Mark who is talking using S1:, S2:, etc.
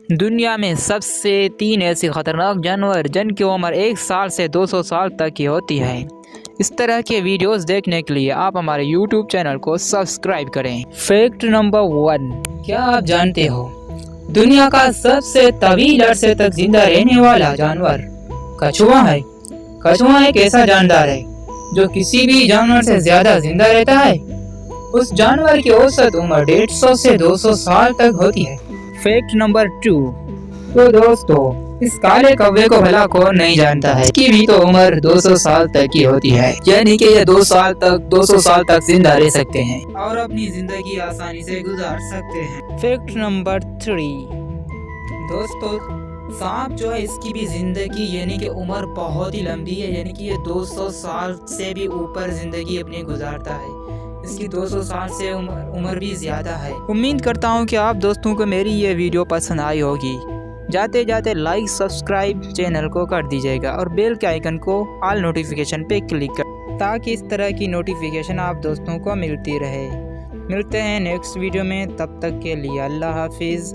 S1: दुनिया में सबसे 3 ऐसे ख़तरनाक जानवर जिनकी उम्र 1 साल से 200 साल तक की होती है। इस तरह के वीडियोस देखने के लिए आप हमारे YouTube चैनल को सब्सक्राइब करें। फैक्ट नंबर 1, क्या आप जानते हो दुनिया का सबसे तवील अरसे तक जिंदा रहने वाला जानवर कछुआ है। कछुआ एक ऐसा जानदार है जो किसी भी जानवर से ज्यादा जिंदा रहता है। उस जानवर की औसत उम्र 150 से 200 साल तक होती है। फैक्ट नंबर 2, तो दोस्तों इस काले कौवे को भला कौन नहीं जानता है, इसकी भी तो उम्र 200 साल तक की होती है, यानी कि ये 200 साल तक जिंदा रह सकते हैं और अपनी जिंदगी आसानी से गुजार सकते हैं। फैक्ट नंबर 3, दोस्तों सांप जो है इसकी भी जिंदगी यानी कि उम्र बहुत ही लंबी है, यानी कि ये 200 साल से भी ऊपर जिंदगी अपनी गुजारता है। इसकी 200 साल से उम्र भी ज़्यादा है। उम्मीद करता हूँ कि आप दोस्तों को मेरी ये वीडियो पसंद आई होगी। जाते जाते लाइक सब्सक्राइब चैनल को कर दीजिएगा और बेल के आइकन को ऑल नोटिफिकेशन पे क्लिक कर, ताकि इस तरह की नोटिफिकेशन आप दोस्तों को मिलती रहे। मिलते हैं नेक्स्ट वीडियो में, तब तक के लिए अल्लाह हाफिज़।